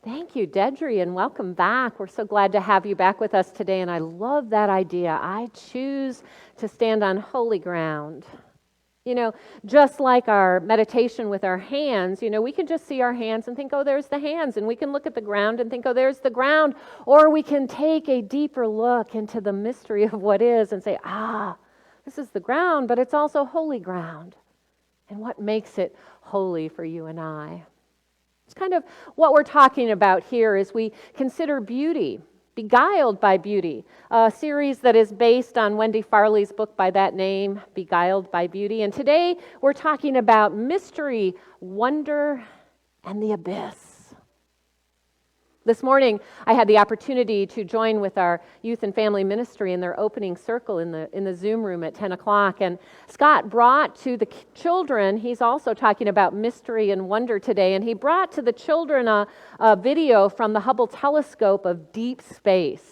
Thank you, Dedri, and welcome back. We're so glad to have you back with us today, and I love that idea. I choose to stand on holy ground. Just like our meditation with our hands, we can just see our hands and think, oh, there's the hands, and we can look at the ground and think, oh, there's the ground, or we can take a deeper look into the mystery of what is and say, this is the ground, but it's also holy ground. And what makes it holy for you and I? It's kind of what we're talking about here as we consider beauty, Beguiled by Beauty, a series that is based on Wendy Farley's book by that name, Beguiled by Beauty. And today we're talking about mystery, wonder, and the abyss. This morning, I had the opportunity to join with our youth and family ministry in their opening circle in the Zoom room at 10 o'clock. And Scott brought to the children, he's also talking about mystery and wonder today, and he brought to the children a video from the Hubble telescope of deep space.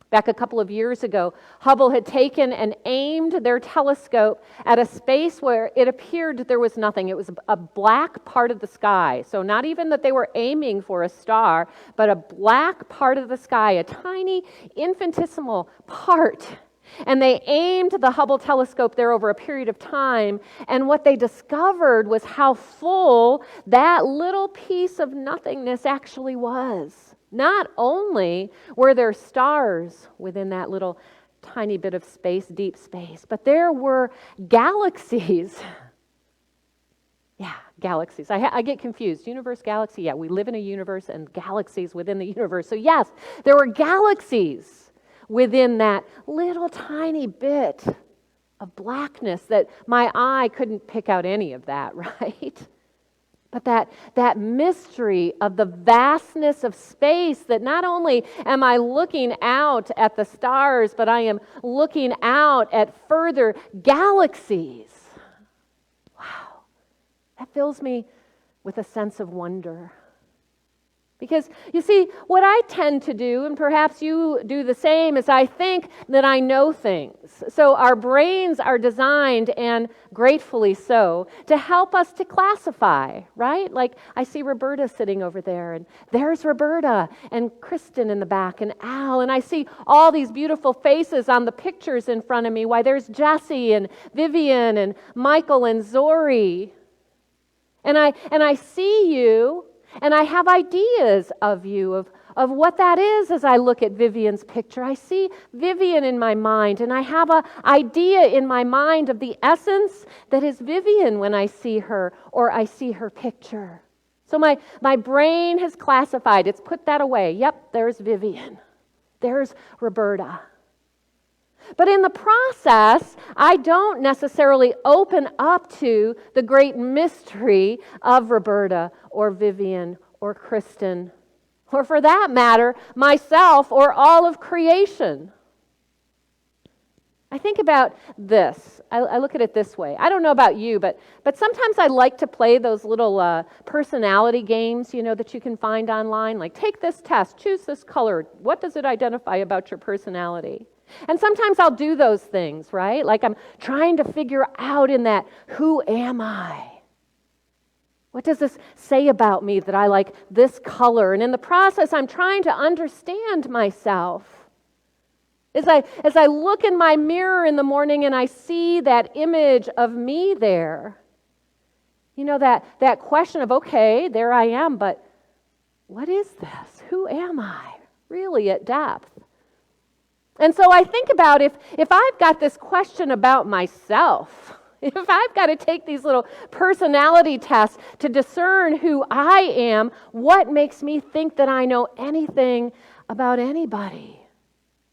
Back a couple of years ago, Hubble had taken and aimed their telescope at a space where it appeared there was nothing. It was a black part of the sky. So not even that they were aiming for a star, but a black part of the sky, a tiny infinitesimal part. And they aimed the Hubble telescope there over a period of time, and what they discovered was how full that little piece of nothingness actually was. Not only were there stars within that little tiny bit of space, deep space, but there were galaxies. Yeah, galaxies. I get confused. Universe, galaxy. Yeah, we live in a universe and galaxies within the universe. So yes, there were galaxies within that little tiny bit of blackness that my eye couldn't pick out any of that, right? But that mystery of the vastness of space, that not only am I looking out at the stars, but I am looking out at further galaxies. Wow, that fills me with a sense of wonder. Because, you see, what I tend to do, and perhaps you do the same, is I think that I know things. So our brains are designed, and gratefully so, to help us to classify, right? Like, I see Roberta sitting over there, and there's Roberta, and Kristen in the back, and Al, and I see all these beautiful faces on the pictures in front of me. Why, there's Jessie, and Vivian, and Michael, and Zori. And I see you, and I have ideas of you, of what that is as I look at Vivian's picture. I see Vivian in my mind, and I have an idea in my mind of the essence that is Vivian when I see her or I see her picture. So my brain has classified, it's put that away. Yep, there's Vivian. There's Roberta. But in the process, I don't necessarily open up to the great mystery of Roberta or Vivian or Kristen, or for that matter, myself or all of creation. I think about this. I look at it this way. I don't know about you, but sometimes I like to play those little personality games, that you can find online. Like, take this test, choose this color. What does it identify about your personality? And sometimes I'll do those things, right? Like I'm trying to figure out in that, who am I? What does this say about me that I like this color? And in the process, I'm trying to understand myself. As I look in my mirror in the morning and I see that image of me there, that question of, okay, there I am, but what is this? Who am I? Really at depth. And so I think about if I've got this question about myself, if I've got to take these little personality tests to discern who I am, what makes me think that I know anything about anybody?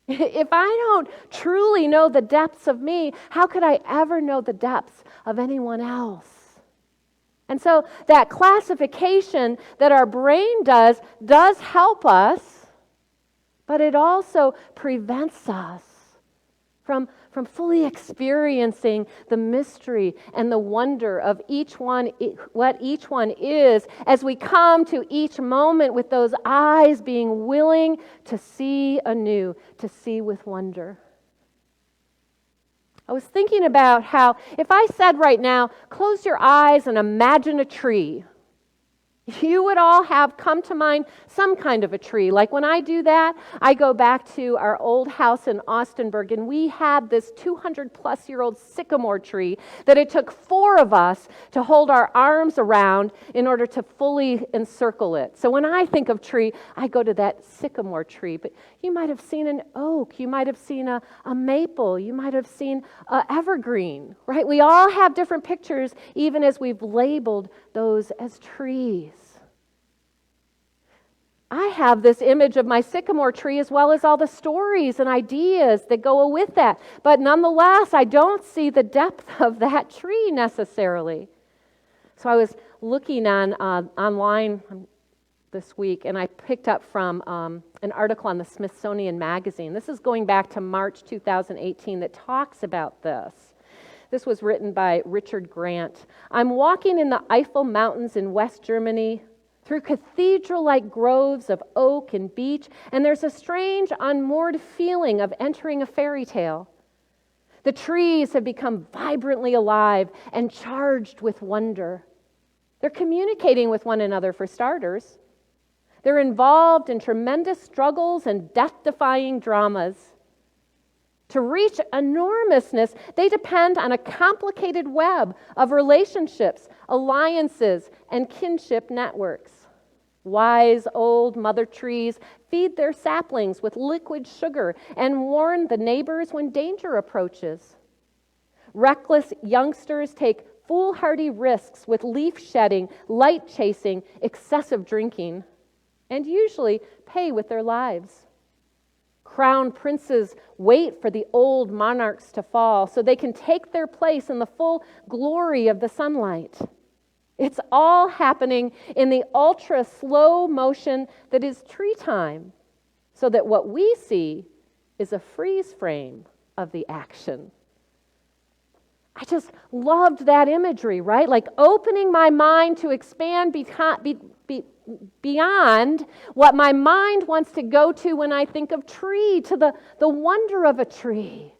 If I don't truly know the depths of me, how could I ever know the depths of anyone else? And so that classification that our brain does help us, but it also prevents us from fully experiencing the mystery and the wonder of each one, what each one is, as we come to each moment with those eyes being willing to see anew, to see with wonder. I was thinking about how, if I said right now, close your eyes and imagine a tree. You would all have come to mind some kind of a tree. Like when I do that, I go back to our old house in Austinburg, and we had this 200-plus-year-old sycamore tree that it took 4 of us to hold our arms around in order to fully encircle it. So when I think of tree, I go to that sycamore tree. But you might have seen an oak, you might have seen a maple, you might have seen an evergreen, right? We all have different pictures, even as we've labeled those as trees. I have this image of my sycamore tree as well as all the stories and ideas that go with that. But nonetheless, I don't see the depth of that tree necessarily. So I was looking online this week, and I picked up from an article on the Smithsonian Magazine. This is going back to March 2018 that talks about this. This was written by Richard Grant. I'm walking in the Eifel Mountains in West Germany through cathedral-like groves of oak and beech, and there's a strange, unmoored feeling of entering a fairy tale. The trees have become vibrantly alive and charged with wonder. They're communicating with one another, for starters. They're involved in tremendous struggles and death-defying dramas. To reach enormousness, they depend on a complicated web of relationships, alliances, and kinship networks. Wise old mother trees feed their saplings with liquid sugar and warn the neighbors when danger approaches. Reckless youngsters take foolhardy risks with leaf shedding, light chasing, excessive drinking, and usually pay with their lives. Crown princes wait for the old monarchs to fall so they can take their place in the full glory of the sunlight. It's all happening in the ultra slow motion that is tree time, so that what we see is a freeze frame of the action. I just loved that imagery, right? Like opening my mind to expand beyond what my mind wants to go to when I think of tree, to the wonder of a tree.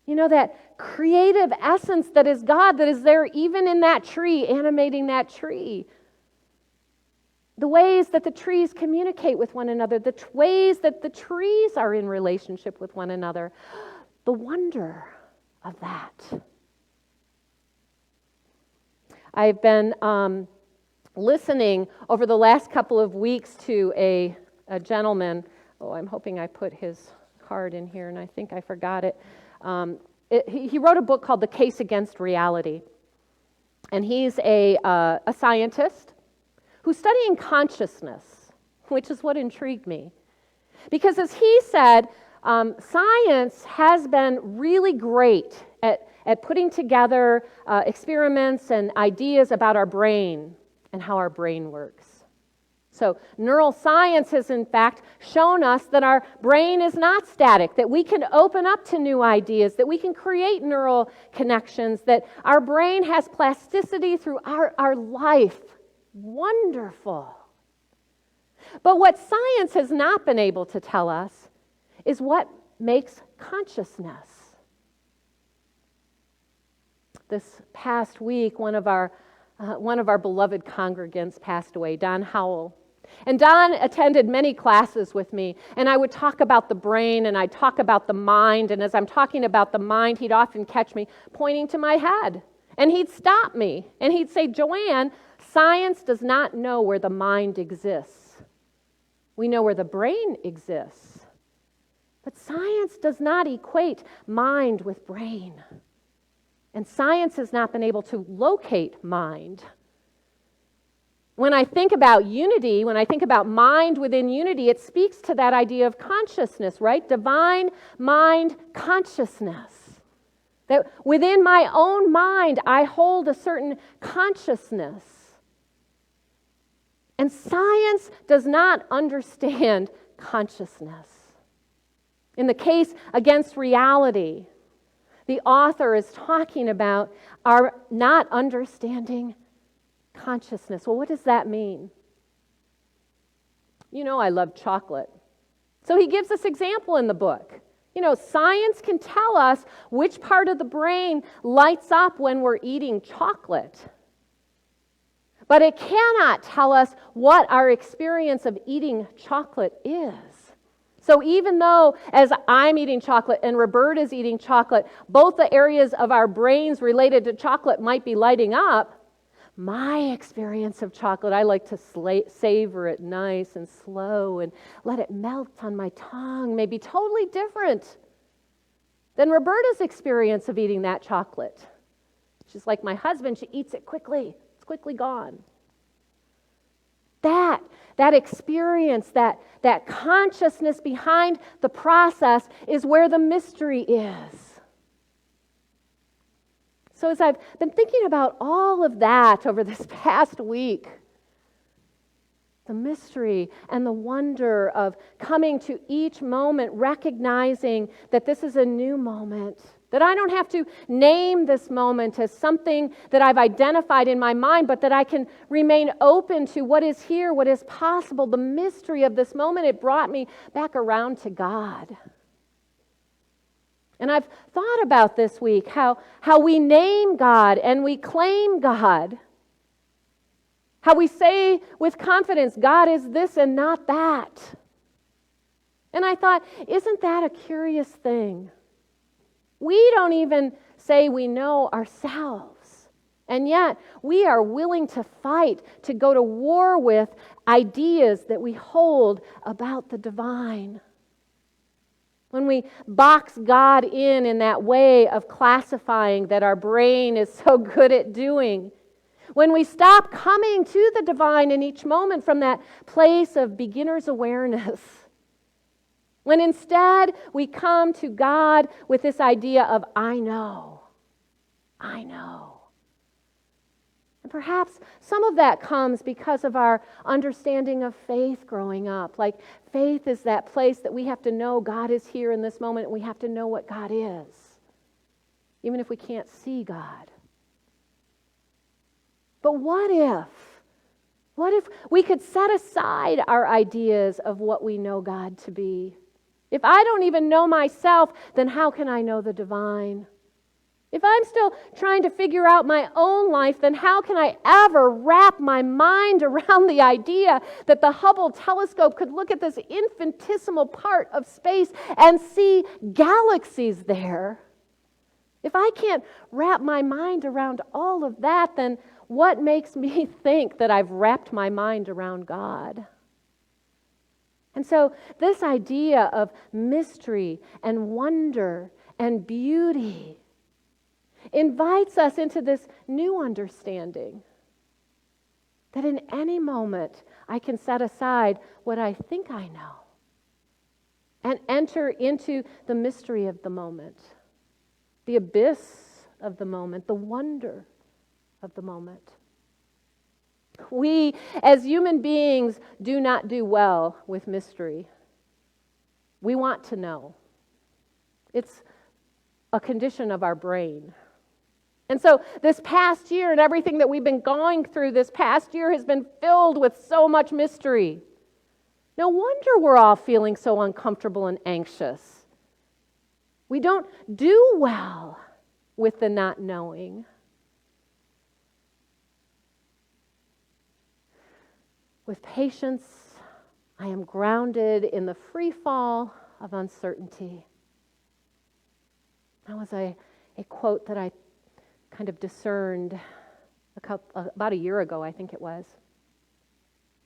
You know, that creative essence that is God, that is there even in that tree, animating that tree. The ways that the trees communicate with one another, the ways that the trees are in relationship with one another. The wonder of that. I've been listening over the last couple of weeks to a gentleman. Oh, I'm hoping I put his card in here, and I think I forgot it. He wrote a book called The Case Against Reality. And he's a scientist who's studying consciousness, which is what intrigued me. Because as he said, science has been really great at putting together experiments and ideas about our brain and how our brain works. So neuroscience has in fact shown us that our brain is not static, that we can open up to new ideas, that we can create neural connections, that our brain has plasticity through our life. Wonderful. But what science has not been able to tell us is what makes consciousness. This past week, one of our beloved congregants passed away, Don Howell. And Don attended many classes with me, and I would talk about the brain, and I'd talk about the mind, and as I'm talking about the mind, he'd often catch me pointing to my head, and he'd stop me, and he'd say, Joanne, science does not know where the mind exists. We know where the brain exists, but science does not equate mind with brain, and science has not been able to locate mind. When I think about unity, when I think about mind within unity, it speaks to that idea of consciousness, right? Divine mind consciousness. That within my own mind, I hold a certain consciousness. And science does not understand consciousness. In the case against reality, the author is talking about our not understanding consciousness. Well, what does that mean? You know I love chocolate. So he gives this example in the book. You know, science can tell us which part of the brain lights up when we're eating chocolate. But it cannot tell us what our experience of eating chocolate is. So even though as I'm eating chocolate and Roberta's eating chocolate, both the areas of our brains related to chocolate might be lighting up, my experience of chocolate, I like to savor it nice and slow and let it melt on my tongue, may be totally different than Roberta's experience of eating that chocolate. She's like my husband, she eats it quickly. It's quickly gone. That experience, that consciousness behind the process is where the mystery is. So as I've been thinking about all of that over this past week, the mystery and the wonder of coming to each moment, recognizing that this is a new moment, that I don't have to name this moment as something that I've identified in my mind, but that I can remain open to what is here, what is possible, the mystery of this moment. It brought me back around to God. And I've thought about this week how we name God and we claim God. How we say with confidence, God is this and not that. And I thought, isn't that a curious thing? We don't even say we know ourselves. And yet, we are willing to fight, to go to war with ideas that we hold about the divine. When we box God in that way of classifying that our brain is so good at doing, when we stop coming to the divine in each moment from that place of beginner's awareness, when instead we come to God with this idea of, I know. And perhaps some of that comes because of our understanding of faith growing up. Like faith is that place that we have to know God is here in this moment and we have to know what God is, even if we can't see God. But what if we could set aside our ideas of what we know God to be? If I don't even know myself, then how can I know the divine? If I'm still trying to figure out my own life, then how can I ever wrap my mind around the idea that the Hubble telescope could look at this infinitesimal part of space and see galaxies there? If I can't wrap my mind around all of that, then what makes me think that I've wrapped my mind around God? And so this idea of mystery and wonder and beauty invites us into this new understanding that in any moment I can set aside what I think I know and enter into the mystery of the moment, the abyss of the moment, the wonder of the moment. We, as human beings, do not do well with mystery. We want to know. It's a condition of our brain. And so this past year and everything that we've been going through this past year has been filled with so much mystery. No wonder we're all feeling so uncomfortable and anxious. We don't do well with the not knowing. With patience, I am grounded in the free fall of uncertainty. That was a quote that I kind of discerned about a year ago, I think it was.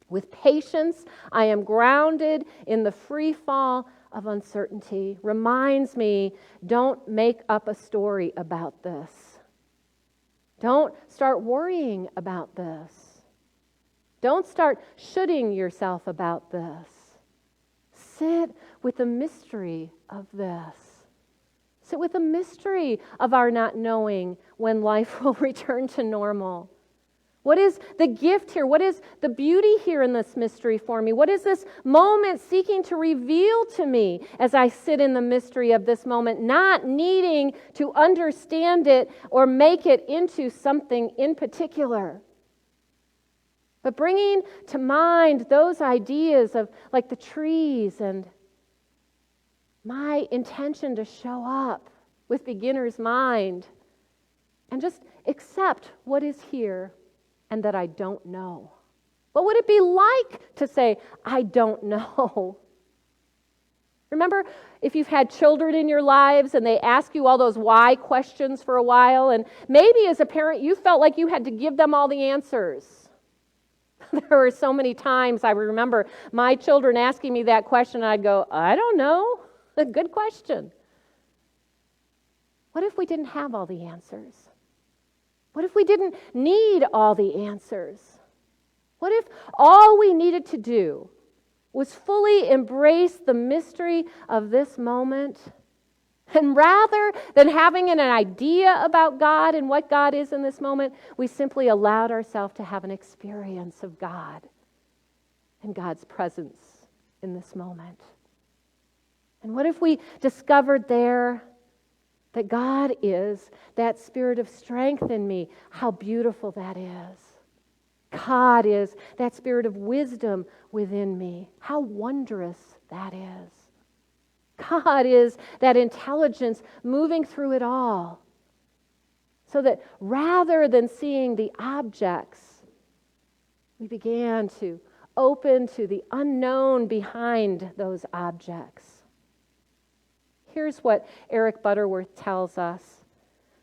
With patience, I am grounded in the free fall of uncertainty. Reminds me, don't make up a story about this. Don't start worrying about this. Don't start shoulding yourself about this. Sit with the mystery of this. Sit with the mystery of our not knowing when life will return to normal. What is the gift here? What is the beauty here in this mystery for me? What is this moment seeking to reveal to me as I sit in the mystery of this moment, not needing to understand it or make it into something in particular? But bringing to mind those ideas of like the trees and my intention to show up with beginner's mind and just accept what is here and that I don't know? What would it be like to say, I don't know? Remember, if you've had children in your lives and they ask you all those why questions for a while, and maybe as a parent you felt like you had to give them all the answers. There were so many times I remember my children asking me that question, and I'd go, I don't know. A good question. What if we didn't have all the answers? What if we didn't need all the answers? What if all we needed to do was fully embrace the mystery of this moment? And rather than having an idea about God and what God is in this moment, we simply allowed ourselves to have an experience of God and God's presence in this moment. And what if we discovered there that God is that spirit of strength in me? How beautiful that is. God is that spirit of wisdom within me. How wondrous that is. God is that intelligence moving through it all. So that rather than seeing the objects, we began to open to the unknown behind those objects. Here's what Eric Butterworth tells us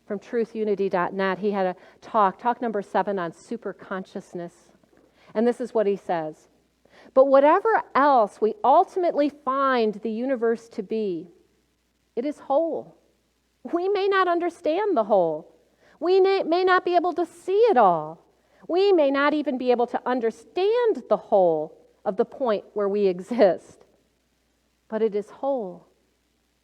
from truthunity.net. He had a talk number 7 on superconsciousness. And this is what he says. But whatever else we ultimately find the universe to be, it is whole. We may not understand the whole. We may not be able to see it all. We may not even be able to understand the whole of the point where we exist. But it is whole.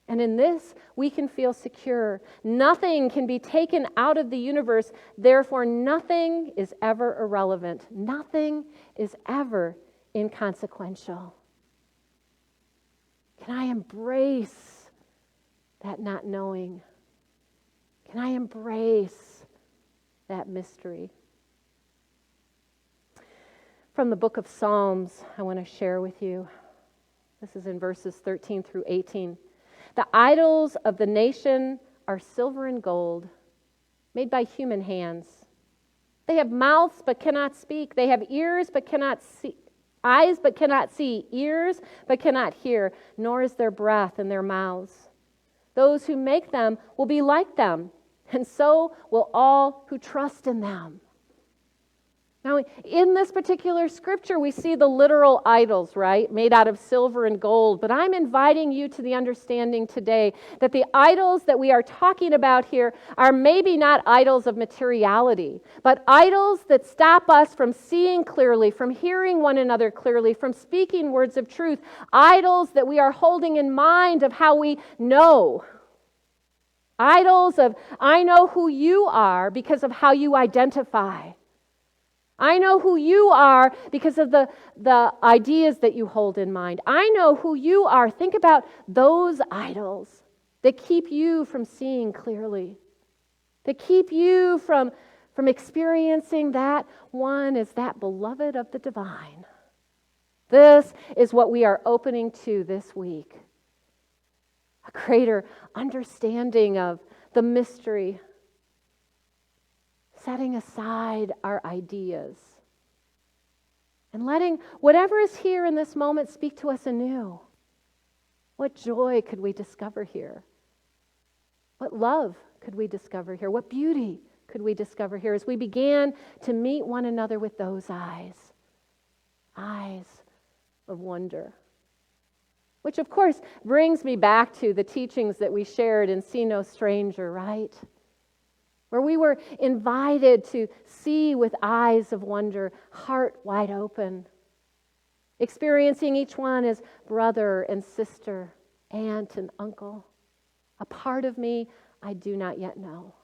And in this, we can feel secure. Nothing can be taken out of the universe. Therefore, nothing is ever irrelevant. Nothing is ever inconsequential. Can I embrace that not knowing? Can I embrace that mystery? From the book of Psalms, I want to share with you. This is in verses 13 through 18. The idols of the nation are silver and gold, made by human hands. They have mouths but cannot speak. They have ears but cannot see. Eyes but cannot see, ears but cannot hear, nor is there breath in their mouths. Those who make them will be like them, and so will all who trust in them. Now, in this particular scripture, we see the literal idols, right? Made out of silver and gold. But I'm inviting you to the understanding today that the idols that we are talking about here are maybe not idols of materiality, but idols that stop us from seeing clearly, from hearing one another clearly, from speaking words of truth. Idols that we are holding in mind of how we know. Idols of, I know who you are because of how you identify. I know who you are because of the ideas that you hold in mind. I know who you are. Think about those idols that keep you from seeing clearly, that keep you from experiencing that one as that beloved of the divine. This is what we are opening to this week. A greater understanding of the mystery, setting aside our ideas and letting whatever is here in this moment speak to us anew. What joy could we discover here? What love could we discover here? What beauty could we discover here as we began to meet one another with those eyes of wonder? Which, of course, brings me back to the teachings that we shared in See No Stranger, right? Where we were invited to see with eyes of wonder, heart wide open, experiencing each one as brother and sister, aunt and uncle, a part of me I do not yet know.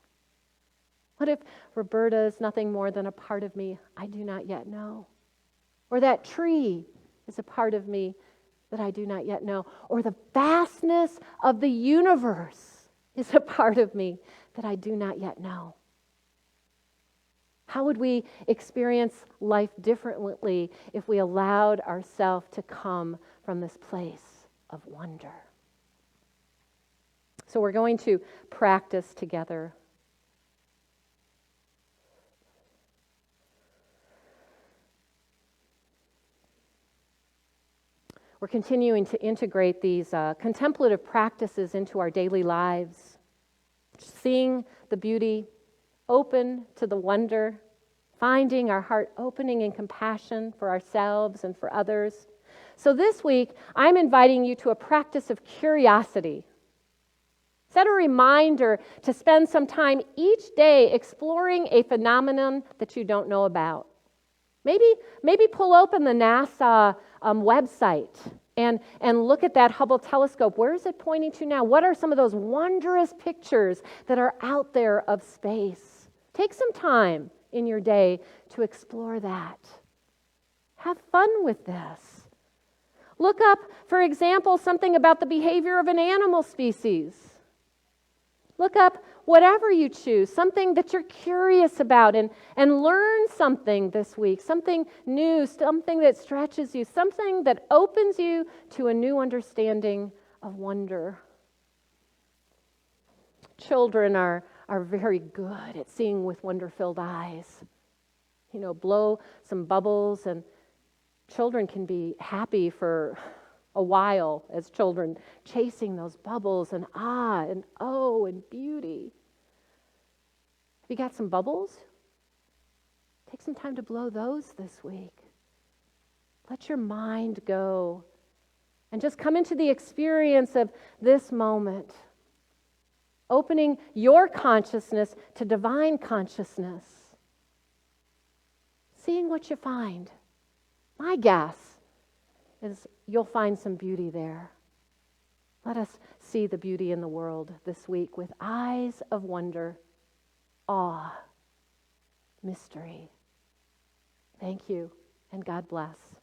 What if Roberta is nothing more than a part of me I do not yet know? Or that tree is a part of me that I do not yet know? Or the vastness of the universe is a part of me that I do not yet know? How would we experience life differently if we allowed ourselves to come from this place of wonder? So we're going to practice together. We're continuing to integrate these contemplative practices into our daily lives, seeing the beauty, open to the wonder, finding our heart opening in compassion for ourselves and for others. So this week, I'm inviting you to a practice of curiosity. Set a reminder to spend some time each day exploring a phenomenon that you don't know about. Maybe pull open the NASA website and look at that Hubble telescope. Where is it pointing to now? What are some of those wondrous pictures that are out there of space? Take some time in your day to explore that. Have fun with this. Look up, for example, something about the behavior of an animal species. Look up whatever you choose, something that you're curious about, and learn something this week, something new, something that stretches you, something that opens you to a new understanding of wonder. Children are very good at seeing with wonder-filled eyes. Blow some bubbles, and children can be happy for a while as children, chasing those bubbles and and oh and beauty. Have you got some bubbles? Take some time to blow those this week. Let your mind go and just come into the experience of this moment, opening your consciousness to divine consciousness, seeing what you find. My guess is you'll find some beauty there. Let us see the beauty in the world this week with eyes of wonder, awe, mystery. Thank you, and God bless.